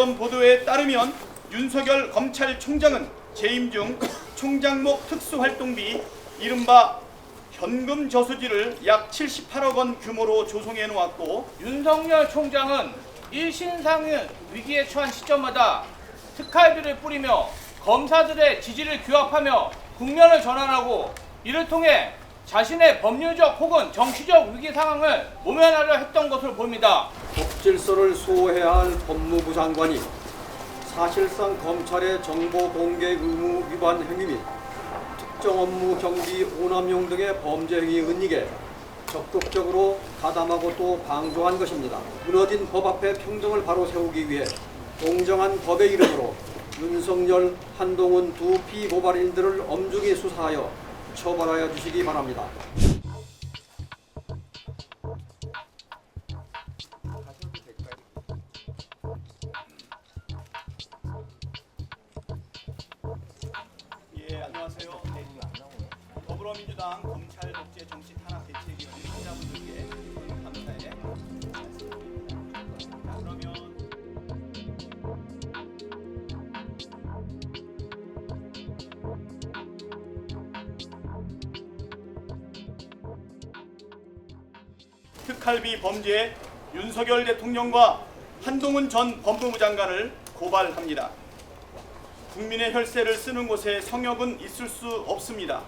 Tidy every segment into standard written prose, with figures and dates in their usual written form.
언론 보도에 따르면 윤석열 검찰총장은 재임 중 총장목 특수활동비 이른바 현금 저수지를 약 78억 원 규모로 조성해 놓았고, 윤석열 총장은 일신상의 위기에 처한 시점마다 특활비를 뿌리며 검사들의 지지를 규합하며 국면을 전환하고 이를 통해 자신의 법률적 혹은 정치적 위기 상황을 모면하려 했던 것으로 보입니다. 법질서를 수호해야 할 법무부 장관이 사실상 검찰의 정보 공개 의무 위반 행위 및 특정 업무 경비 오남용 등의 범죄 행위에 은닉해 적극적으로 가담하고 또 방조한 것입니다. 무너진 법 앞에 평등을 바로 세우기 위해 공정한 법의 이름으로 윤석열, 한동훈 두 피고발인들을 엄중히 수사하여 처벌하여 주시기 바랍니다. 예, 안녕하세요. 네, 더불어민주당 검찰 독재 정치 탄압 대책위원회 기자분들께 감사의 말씀드립니다. 자, 그러면 특활비 범죄에 윤석열 대통령과 한동훈 전 법무부 장관을 고발합니다. 국민의 혈세를 쓰는 곳에 성역은 있을 수 없습니다.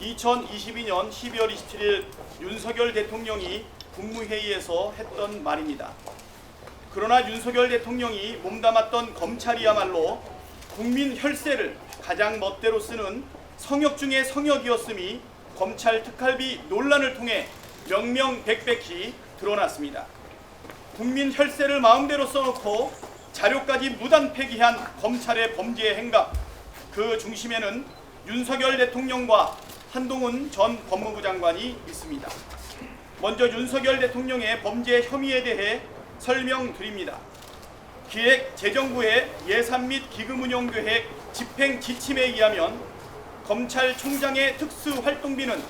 2022년 12월 27일 윤석열 대통령이 국무회의에서 했던 말입니다. 그러나 윤석열 대통령이 몸담았던 검찰이야말로 국민 혈세를 가장 멋대로 쓰는 성역 중의 성역이었음이 검찰 특활비 논란을 통해 명명백백히 드러났습니다. 국민 혈세를 마음대로 써놓고 자료까지 무단 폐기한 검찰의 범죄 행각, 그 중심에는 윤석열 대통령과 한동훈 전 법무부 장관이 있습니다. 먼저 윤석열 대통령의 범죄 혐의에 대해 설명드립니다. 기획재정부의 예산 및 기금운용계획 집행 지침에 의하면 검찰총장의 특수활동비는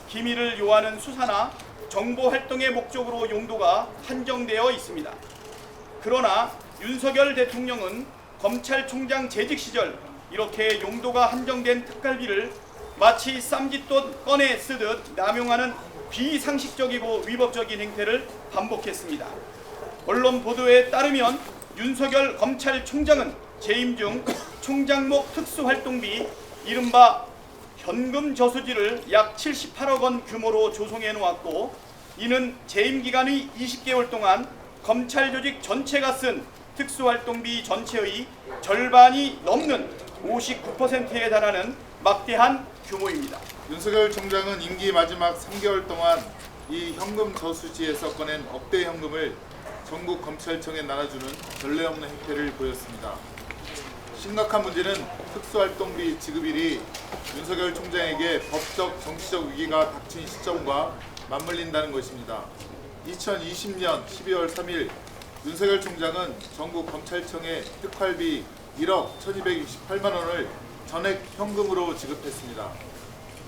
기밀을 요하는 수사나 정보활동의 목적으로 용도가 한정되어 있습니다. 그러나 윤석열 대통령은 검찰총장 재직 시절 이렇게 용도가 한정된 특활비를 마치 쌈짓돈 꺼내 쓰듯 남용하는 비상식적이고 위법적인 행태를 반복했습니다. 언론 보도에 따르면 윤석열 검찰총장은 재임 중 총장목 특수활동비 이른바 현금 저수지를 약 78억 원 규모로 조성해 놓았고, 이는 재임 기간의 20개월 동안 검찰 조직 전체가 쓴 특수활동비 전체의 절반이 넘는 59%에 달하는 막대한 규모입니다. 윤석열 총장은 임기 마지막 3개월 동안 이 현금 저수지에서 꺼낸 억대 현금을 전국 검찰청에 나눠주는 전례 없는 행태를 보였습니다. 심각한 문제는 특수활동비 지급일이 윤석열 총장에게 법적, 정치적 위기가 닥친 시점과 맞물린다는 것입니다. 2020년 12월 3일 윤석열 총장은 전국 검찰청에 특활비 1억 1268만 원을 전액 현금으로 지급했습니다.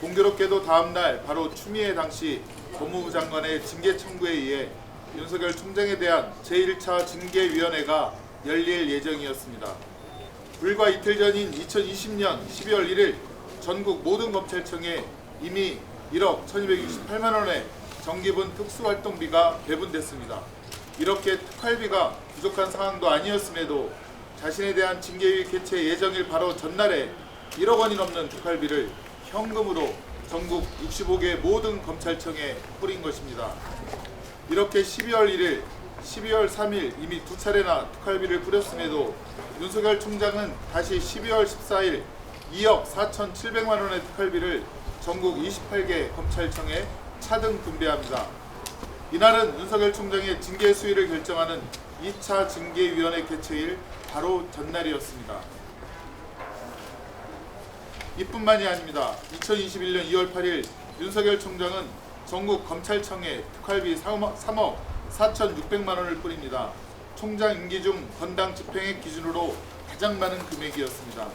공교롭게도 다음날 바로 추미애 당시 법무부 장관의 징계 청구에 의해 윤석열 총장에 대한 제1차 징계위원회가 열릴 예정이었습니다. 불과 이틀 전인 2020년 12월 1일 전국 모든 검찰청에 이미 1억 1268만 원의 정기분 특수활동비가 배분됐습니다. 이렇게 특활비가 부족한 상황도 아니었음에도 자신에 대한 징계위 개최 예정일 바로 전날에 1억 원이 넘는 특활비를 현금으로 전국 65개 모든 검찰청에 뿌린 것입니다. 이렇게 12월 1일, 12월 3일 이미 두 차례나 특활비를 뿌렸음에도 윤석열 총장은 다시 12월 14일 2억 4,700만 원의 특활비를 전국 28개 검찰청에 차등 분배합니다. 이날은 윤석열 총장의 징계 수위를 결정하는 2차 징계위원회 개최일 바로 전날이었습니다. 이뿐만이 아닙니다. 2021년 2월 8일 윤석열 총장은 전국 검찰청에 특활비 3억 4,600만 원을 뿌립니다. 총장 임기 중 건당 집행액 기준으로 가장 많은 금액이었습니다.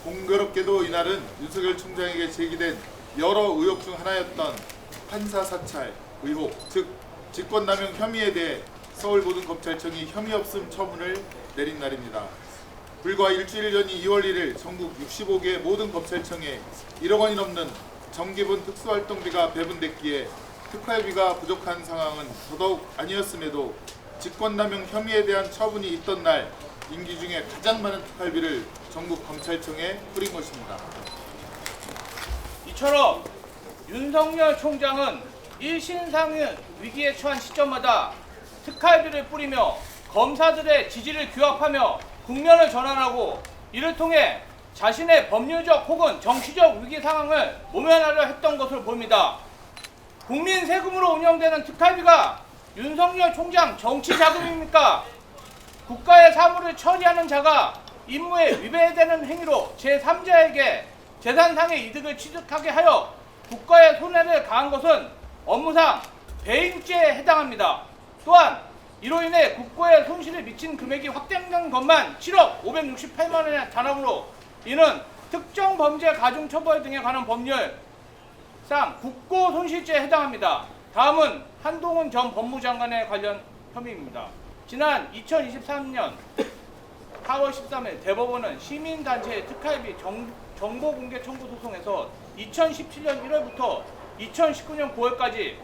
공교롭게도 이날은 윤석열 총장에게 제기된 여러 의혹 중 하나였던 판사 사찰 의혹, 즉 직권남용 혐의에 대해 서울모든검찰청이 혐의 없음 처분을 내린 날입니다. 불과 일주일 전 2월 1일 전국 65개 모든 검찰청에 1억 원이 넘는 정기분 특수활동비가 배분됐기에 특활비가 부족한 상황은 더더욱 아니었음에도 직권남용 혐의에 대한 처분이 있던 날 임기 중에 가장 많은 특활비를 전국 검찰청에 뿌린 것입니다. 이처럼 윤석열 총장은 일신상의 위기에 처한 시점마다 특활비를 뿌리며 검사들의 지지를 규합하며 국면을 전환하고 이를 통해 자신의 법률적 혹은 정치적 위기 상황을 모면하려 했던 것으로 보입니다. 국민 세금으로 운영되는 특활비가 윤석열 총장 정치 자금입니까? 국가의 사무를 처리하는 자가 임무에 위배되는 행위로 제3자에게 재산상의 이득을 취득하게 하여 국가의 손해를 가한 것은 업무상 배임죄에 해당합니다. 또한 이로 인해 국고에 손실을 미친 금액이 확정된 것만 7억 568만 원에 달하므로 이는 특정 범죄 가중 처벌 등에 관한 법률상 국고 손실죄에 해당합니다. 다음은 한동훈 전 법무장관에 관련 혐의입니다. 지난 2023년 4월 13일 대법원은 시민단체의 특활비 정보공개 청구 소송에서 2017년 1월부터 2019년 9월까지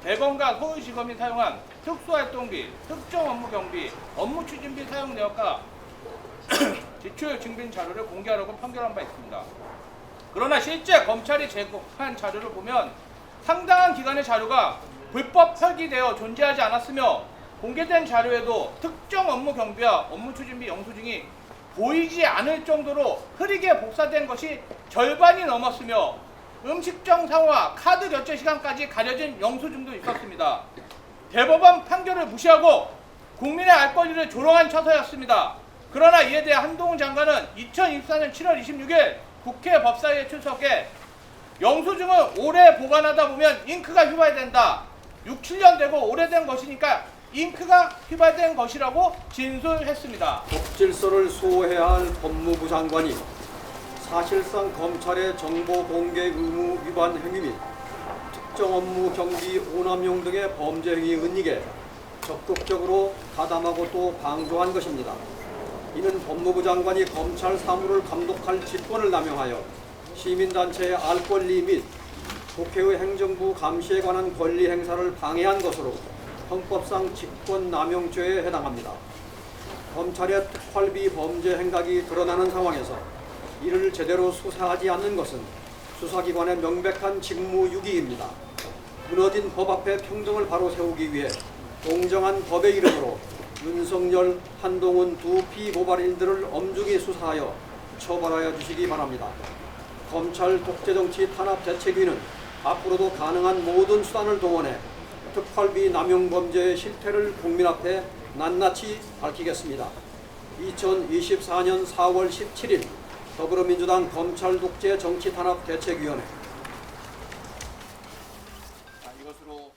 대검과 서울지검이 사용한 특수활동비, 특정 업무 경비, 업무 추진비 사용 내역과 제출 증빙 자료를 공개하라고 판결한 바 있습니다. 그러나 실제 검찰이 제공한 자료를 보면 상당한 기간의 자료가 불법 폐기되어 존재하지 않았으며 공개된 자료에도 특정 업무 경비와 업무 추진비 영수증이 보이지 않을 정도로 흐리게 복사된 것이 절반이 넘었으며 음식점 상호와 카드 결제 시간까지 가려진 영수증도 있었습니다. 대법원 판결을 무시하고 국민의 알 권리를 조롱한 처사였습니다. 그러나 이에 대해 한동훈 장관은 2024년 7월 26일 국회 법사위에 출석해 영수증을 오래 보관하다 보면 잉크가 휘발된다. 6, 7년 되고 오래된 것이니까 잉크가 휘발된 것이라고 진술했습니다. 법질서를 수호해야 할 법무부 장관이 사실상 검찰의 정보 공개 의무 위반 행위 및 특정 업무 경비 오남용 등의 범죄 행위에 은닉해 적극적으로 가담하고 또 방조한 것입니다. 이는 법무부 장관이 검찰 사무를 감독할 직권을 남용하여 시민단체의 알 권리 및 국회의 행정부 감시에 관한 권리 행사를 방해한 것으로 형법상 직권남용죄에 해당합니다. 검찰의 특활비 범죄 행각이 드러나는 상황에서 이를 제대로 수사하지 않는 것은 수사기관의 명백한 직무유기입니다. 무너진 법 앞에 평등을 바로 세우기 위해 공정한 법의 이름으로 윤석열, 한동훈 두 피고발인들을 엄중히 수사하여 처벌하여 주시기 바랍니다. 검찰 독재정치 탄압 대책위는 앞으로도 가능한 모든 수단을 동원해 특활비 남용 범죄의 실태를 국민 앞에 낱낱이 밝히겠습니다. 2024년 4월 17일 더불어민주당 검찰 독재 정치 탄압 대책위원회. 이것으로